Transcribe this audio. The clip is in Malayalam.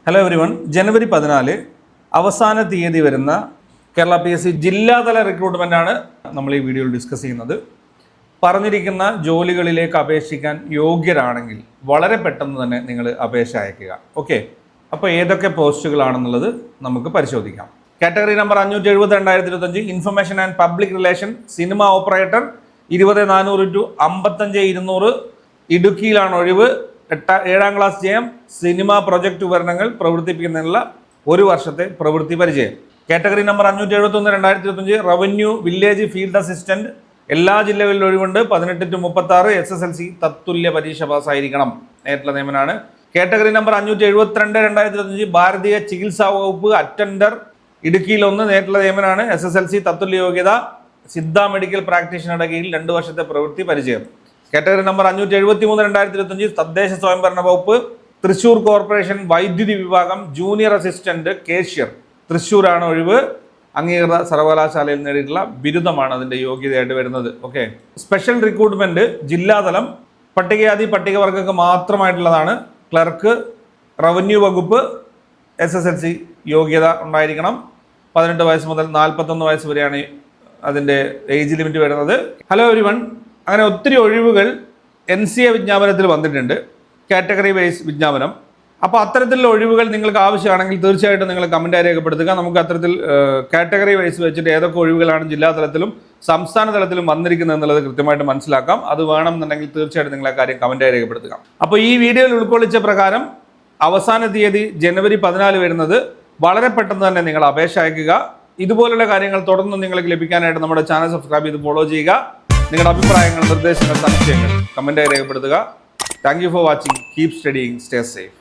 ഹലോ എവരിവൺ, ജനുവരി 14 അവസാന തീയതി വരുന്ന കേരള PSC ജില്ലാതല റിക്രൂട്ട്മെൻ്റാണ് നമ്മൾ ഈ വീഡിയോയിൽ ഡിസ്കസ് ചെയ്യുന്നത്. പറഞ്ഞിരിക്കുന്ന ജോലികളിലേക്ക് അപേക്ഷിക്കാൻ യോഗ്യരാണെങ്കിൽ വളരെ പെട്ടെന്ന് തന്നെ നിങ്ങൾ അപേക്ഷ അയക്കുക. ഓക്കെ, അപ്പോൾ ഏതൊക്കെ പോസ്റ്റുകളാണെന്നുള്ളത് നമുക്ക് പരിശോധിക്കാം. Category number 570/2025 information and public relation cinema operator 20,400 to 55,200 ഇടുക്കിയിലാണ് ഒഴിവ്. 7ാം ക്ലാസ് ജയം, സിനിമ പ്രൊജക്ട് ഉപകരണങ്ങൾ പ്രവർത്തിപ്പിക്കുന്നതിനുള്ള 1 വർഷത്തെ പ്രവൃത്തി പരിചയം. Category number 571/2025 revenue village field assistant എല്ലാ ജില്ലകളിലും ഒഴിവുണ്ട്. 18 to 36 SSLC തത്തുല്യ പരീക്ഷ പാസ്സായിരിക്കണം. നേരിട്ടുള്ള നിയമനാണ്. കാറ്റഗറി നമ്പർ 572/2025 ഭാരതീയ ചികിത്സാ വകുപ്പ് അറ്റൻഡർ ഇടുക്കിയിൽ 1 നേരിട്ടുള്ള നിയമനാണ്. SSLC തത്തുല്യ യോഗ്യത. സിദ്ധ മെഡിക്കൽ പ്രാക്ടീഷണറുടെ കീഴിൽ 2 വർഷത്തെ പ്രവൃത്തി പരിചയം. കാറ്റഗറി നമ്പർ 573/2025 തദ്ദേശ സ്വയംഭരണ വകുപ്പ് തൃശ്ശൂർ കോർപ്പറേഷൻ വൈദ്യുതി വിഭാഗം ജൂനിയർ അസിസ്റ്റന്റ് കേഷ്യർ തൃശ്ശൂരാണ് ഒഴിവ്. അംഗീകൃത സർവകലാശാലയിൽ നേടിയിട്ടുള്ള ബിരുദമാണ് അതിൻ്റെ യോഗ്യതയായിട്ട് വരുന്നത്. ഓക്കെ, സ്പെഷ്യൽ റിക്രൂട്ട്മെന്റ് ജില്ലാതലം പട്ടികജാതി പട്ടികവർഗങ്ങൾക്ക് മാത്രമായിട്ടുള്ളതാണ്. ക്ലർക്ക് റവന്യൂ വകുപ്പ് SSLC യോഗ്യത ഉണ്ടായിരിക്കണം. 18 വയസ്സ് മുതൽ 41 വയസ്സ് വരെയാണ് അതിൻ്റെ ഏജ് ലിമിറ്റ് വരുന്നത്. ഹലോ എവരിവൺ, അങ്ങനെ ഒത്തിരി ഒഴിവുകൾ NCA വിജ്ഞാപനത്തിൽ വന്നിട്ടുണ്ട്, കാറ്റഗറി വൈസ് വിജ്ഞാപനം. അപ്പോൾ അത്തരത്തിലുള്ള ഒഴിവുകൾ നിങ്ങൾക്ക് ആവശ്യമാണെങ്കിൽ തീർച്ചയായിട്ടും നിങ്ങൾ കമൻറ്റായി രേഖപ്പെടുത്തുക. നമുക്ക് അത്തരത്തിൽ കാറ്റഗറി വൈസ് വെച്ചിട്ട് ഏതൊക്കെ ഒഴിവുകളാണ് ജില്ലാ തലത്തിലും സംസ്ഥാന തലത്തിലും വന്നിരിക്കുന്നത് എന്നുള്ളത് കൃത്യമായിട്ട് മനസ്സിലാക്കാം. അത് വേണമെന്നുണ്ടെങ്കിൽ തീർച്ചയായിട്ടും നിങ്ങൾ ആ കാര്യം കമൻറ്റായി രേഖപ്പെടുത്തുക. അപ്പോൾ ഈ വീഡിയോയിൽ ഉൾക്കൊള്ളിച്ച പ്രകാരം അവസാന തീയതി ജനുവരി 14 വരുന്നത്. വളരെ പെട്ടെന്ന് തന്നെ നിങ്ങൾ അപേക്ഷ അയക്കുക. ഇതുപോലുള്ള കാര്യങ്ങൾ തുടർന്ന് നിങ്ങൾക്ക് ലഭിക്കാനായിട്ട് നമ്മുടെ ചാനൽ സബ്സ്ക്രൈബ് ചെയ്ത് ഫോളോ ചെയ്യുക. നിങ്ങളുടെ അഭിപ്രായങ്ങൾ, നിർദ്ദേശങ്ങൾ, സംശയങ്ങൾ കമൻറ്റായി രേഖപ്പെടുത്തുക. Thank you for watching. Keep studying, stay safe.